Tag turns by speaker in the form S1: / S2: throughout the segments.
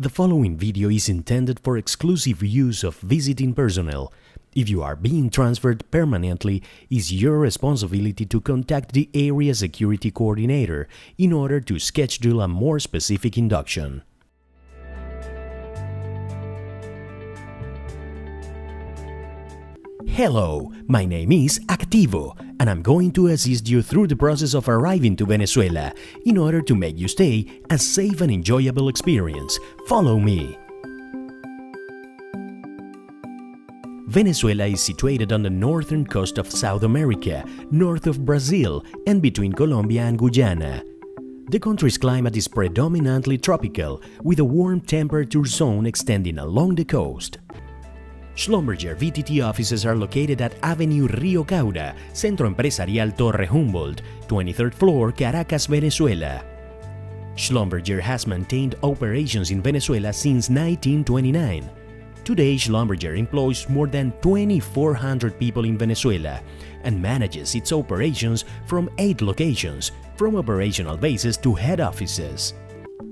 S1: The following video is intended for exclusive use of visiting personnel. If you are being transferred permanently, it's your responsibility to contact the area security coordinator in order to schedule a more specific induction. Hello, my name is Activo, and I'm going to assist you through the process of arriving to Venezuela in order to make your stay a safe and enjoyable experience. Follow me. Venezuela is situated on the northern coast of South America, north of Brazil, and between Colombia and Guyana. The country's climate is predominantly tropical, with a warm temperature zone extending along the coast. Schlumberger VTT offices are located at Avenue Rio Caura, Centro Empresarial Torre Humboldt, 23rd floor, Caracas, Venezuela. Schlumberger has maintained operations in Venezuela since 1929. Today, Schlumberger employs more than 2,400 people in Venezuela and manages its operations from 8 locations, from operational bases to head offices.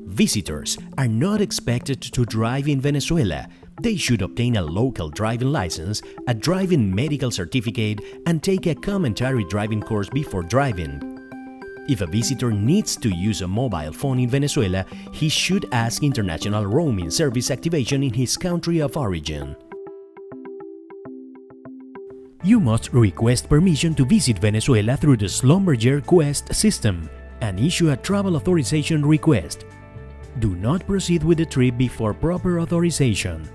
S1: Visitors are not expected to drive in Venezuela. They should obtain a local driving license, a driving medical certificate, and take a commentary driving course before driving. If a visitor needs to use a mobile phone in Venezuela, he should ask international roaming service activation in his country of origin. You must request permission to visit Venezuela through the Schlumberger Quest system and issue a travel authorization request. Do not proceed with the trip before proper authorization.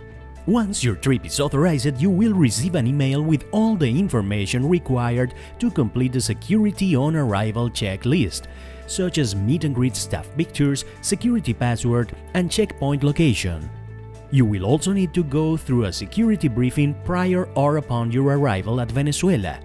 S1: Once your trip is authorized, you will receive an email with all the information required to complete the security on arrival checklist, such as meet and greet staff pictures, security password, and checkpoint location. You will also need to go through a security briefing prior or upon your arrival at Venezuela,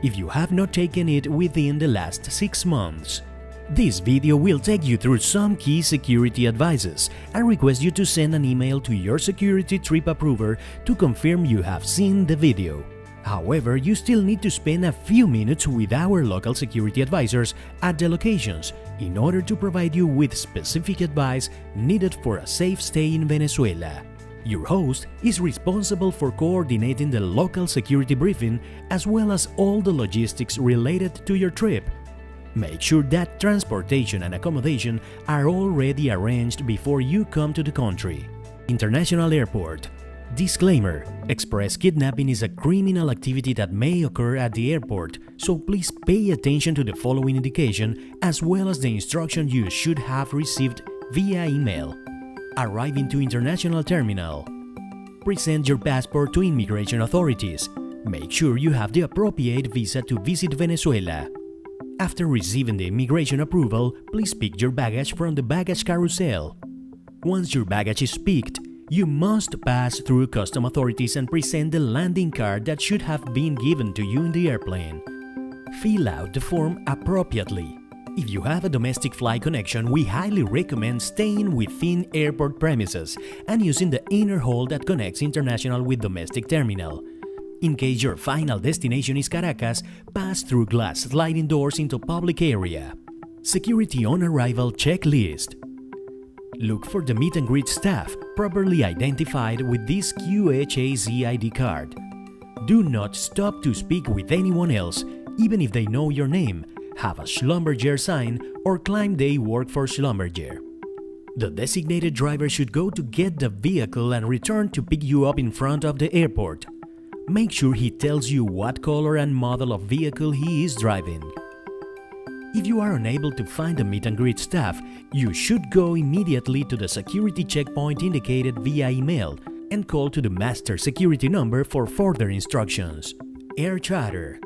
S1: if you have not taken it within the last 6 months. This video will take you through some key security advices and request you to send an email to your security trip approver to confirm you have seen the video. However, you still need to spend a few minutes with our local security advisors at the locations in order to provide you with specific advice needed for a safe stay in Venezuela. Your host is responsible for coordinating the local security briefing as well as all the logistics related to your trip. Make sure that transportation and accommodation are already arranged before you come to the country. International Airport. Disclaimer: express kidnapping is a criminal activity that may occur at the airport, so please pay attention to the following indication as well as the instruction you should have received via email. Arriving to International Terminal. Present your passport to immigration authorities. Make sure you have the appropriate visa to visit Venezuela. After receiving the immigration approval, please pick your baggage from the baggage carousel. Once your baggage is picked, you must pass through custom authorities and present the landing card that should have been given to you in the airplane. Fill out the form appropriately. If you have a domestic flight connection, we highly recommend staying within airport premises and using the inner hall that connects international with domestic terminal. In case your final destination is Caracas, pass through glass sliding doors into public area. Security on arrival checklist. Look for the meet and greet staff, properly identified with this QHAZ ID card. Do not stop to speak with anyone else, even if they know your name, have a Schlumberger sign, or claim they work for Schlumberger. The designated driver should go to get the vehicle and return to pick you up in front of the airport. Make sure he tells you what color and model of vehicle he is driving. If you are unable to find the meet and greet staff, you should go immediately to the security checkpoint indicated via email and call to the master security number for further instructions. Air charter.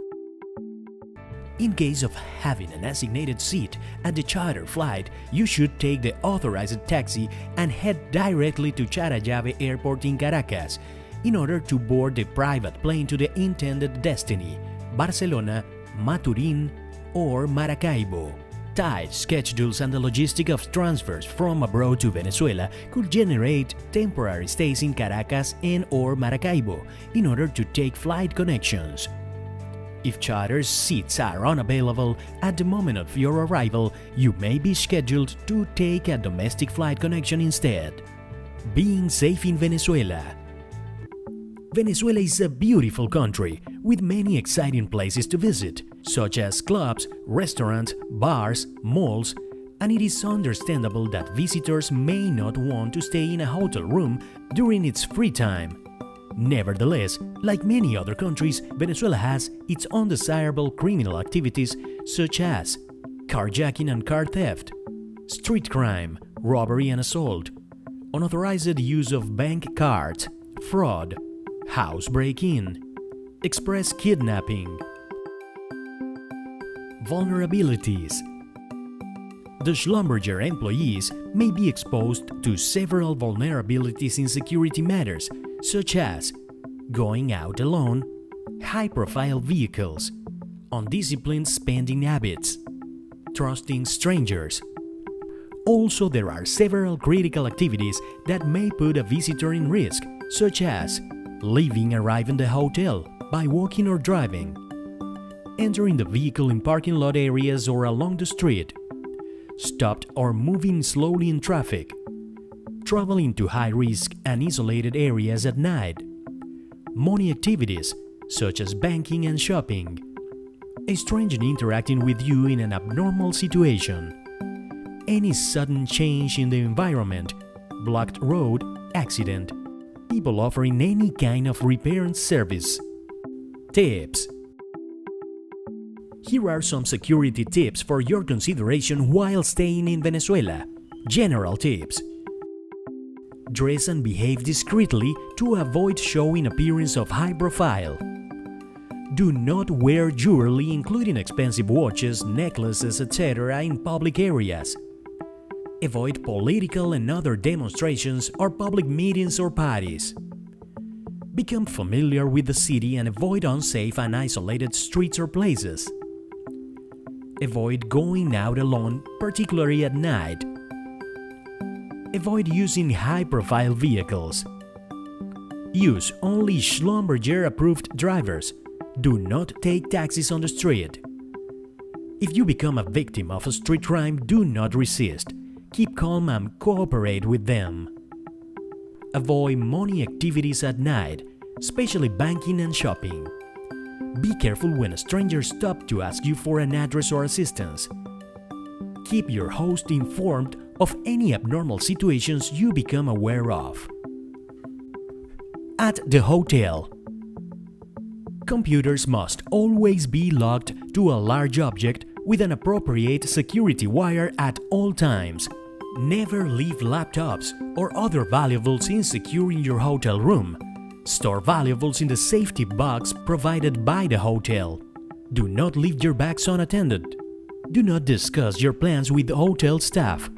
S1: In case of having an assigned seat at the charter flight, you should take the authorized taxi and head directly to Charallave Airport in Caracas, in order to board the private plane to the intended destiny, Barcelona, Maturin, or Maracaibo. Tight schedules and the logistic of transfers from abroad to Venezuela could generate temporary stays in Caracas and/or Maracaibo in order to take flight connections. If charter seats are unavailable at the moment of your arrival, you may be scheduled to take a domestic flight connection instead. Being safe in Venezuela. Venezuela is a beautiful country with many exciting places to visit, such as clubs, restaurants, bars, malls, and it is understandable that visitors may not want to stay in a hotel room during its free time. Nevertheless, like many other countries, Venezuela has its undesirable criminal activities such as carjacking and car theft, street crime, robbery and assault, unauthorized use of bank cards, fraud, house break-in, express kidnapping. Vulnerabilities. The Schlumberger employees may be exposed to several vulnerabilities in security matters, such as going out alone, high-profile vehicles, undisciplined spending habits, trusting strangers. Also, there are several critical activities that may put a visitor in risk, such as leaving arrive in the hotel by walking or driving, entering the vehicle in parking lot areas or along the street, stopped or moving slowly in traffic, traveling to high-risk and isolated areas at night, money activities such as banking and shopping, a stranger interacting with you in an abnormal situation, any sudden change in the environment, blocked road, accident, people offering any kind of repair and service. Tips. Here are some security tips for your consideration while staying in Venezuela. General tips. Dress and behave discreetly to avoid showing appearance of high profile. Do not wear jewelry including expensive watches, necklaces, etc. in public areas. Avoid political and other demonstrations or public meetings or parties. Become familiar with the city and avoid unsafe and isolated streets or places. Avoid going out alone, particularly at night. Avoid using high-profile vehicles. Use only Schlumberger-approved drivers. Do not take taxis on the street. If you become a victim of a street crime, do not resist. Keep calm and cooperate with them. Avoid money activities at night, especially banking and shopping. Be careful when strangers stop to ask you for an address or assistance. Keep your host informed of any abnormal situations you become aware of. At the hotel. Computers must always be locked to a large object with an appropriate security wire at all times. Never leave laptops or other valuables insecure in your hotel room. Store valuables in the safety box provided by the hotel. Do not leave your bags unattended. Do not discuss your plans with the hotel staff.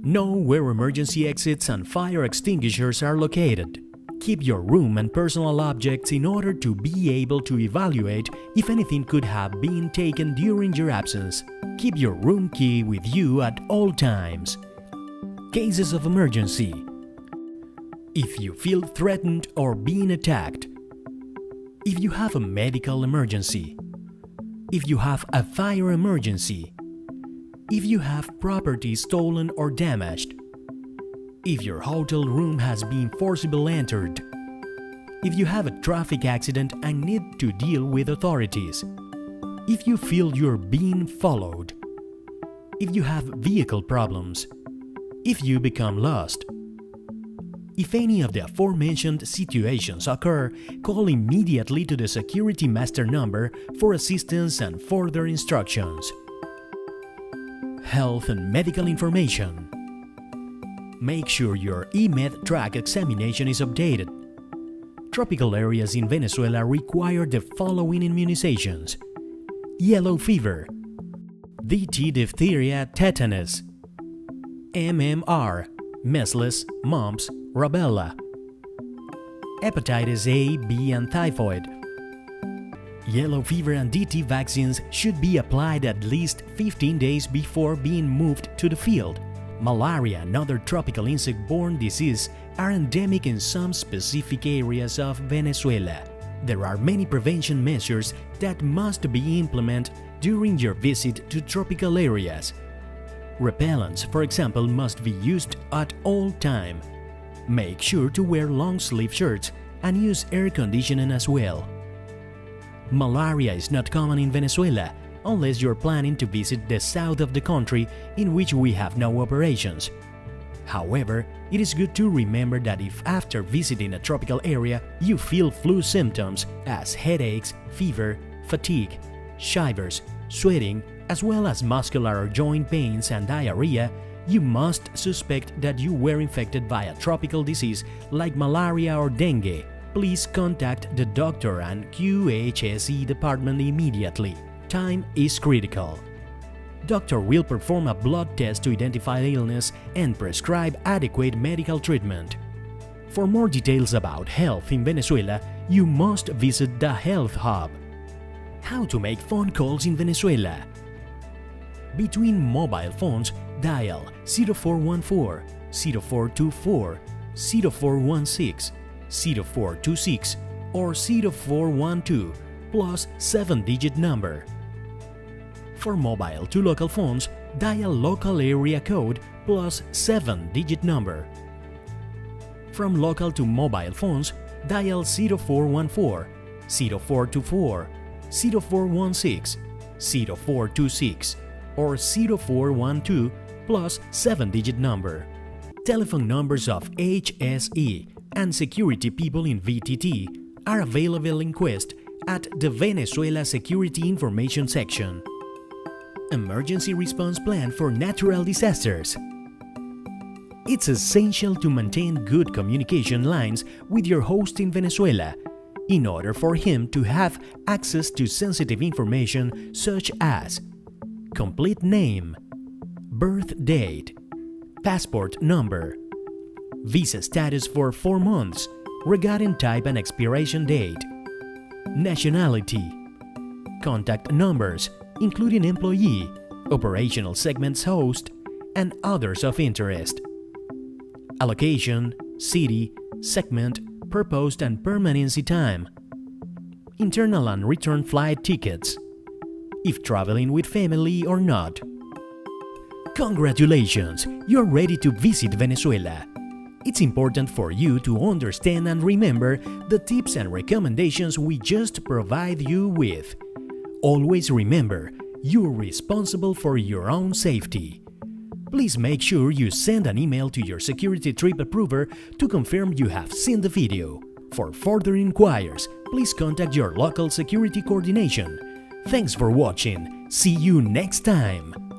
S1: Know where emergency exits and fire extinguishers are located. Keep your room and personal objects in order to be able to evaluate if anything could have been taken during your absence. Keep your room key with you at all times. Cases of emergency. If you feel threatened or being attacked. If you have a medical emergency. If you have a fire emergency. If you have property stolen or damaged. If your hotel room has been forcibly entered. If you have a traffic accident and need to deal with authorities. If you feel you're being followed. If you have vehicle problems. If you become lost. If any of the aforementioned situations occur, call immediately to the security master number for assistance and further instructions. Health and medical information. Make sure your EMED track examination is updated. Tropical areas in Venezuela require the following immunizations: yellow fever, DT diphtheria tetanus, MMR, measles, mumps, rubella, hepatitis A, B, and typhoid. Yellow fever and DT vaccines should be applied at least 15 days before being moved to the field. Malaria and other tropical insect-borne diseases are endemic in some specific areas of Venezuela. There are many prevention measures that must be implemented during your visit to tropical areas. Repellents, for example, must be used at all time. Make sure to wear long-sleeve shirts and use air conditioning as well. Malaria is not common in Venezuela unless you're planning to visit the south of the country, in which we have no operations. However, it is good to remember that if after visiting a tropical area you feel flu symptoms as headaches, fever, fatigue, shivers, sweating, as well as muscular or joint pains and diarrhea, you must suspect that you were infected by a tropical disease like malaria or dengue. Please contact the doctor and QHSE department immediately. Time is critical. Doctor will perform a blood test to identify the illness and prescribe adequate medical treatment. For more details about health in Venezuela, you must visit the Health Hub. How to make phone calls in Venezuela. Between mobile phones, dial 0414, 0424, 0416, 0426 or 0412 plus 7-digit number. For mobile to local phones, dial local area code plus 7-digit number. From local to mobile phones, dial 0414, 0424, 0416, 0426 or 0412 plus 7-digit number. Telephone numbers of HSE and security people in VTT are available in Quest at the Venezuela Security Information section. Emergency response plan for natural disasters. It's essential to maintain good communication lines with your host in Venezuela in order for him to have access to sensitive information such as complete name, birth date, passport number, visa status for 4 months regarding type and expiration date, nationality, contact numbers including employee, operational segments host, and others of interest, allocation, city, segment, purpose and permanency time, internal and return flight tickets, if traveling with family or not. Congratulations! You're ready to visit Venezuela. It's important for you to understand and remember the tips and recommendations we just provide you with. Always remember, you're responsible for your own safety. Please make sure you send an email to your security trip approver to confirm you have seen the video. For further inquiries, please contact your local security coordination. Thanks for watching. See you next time.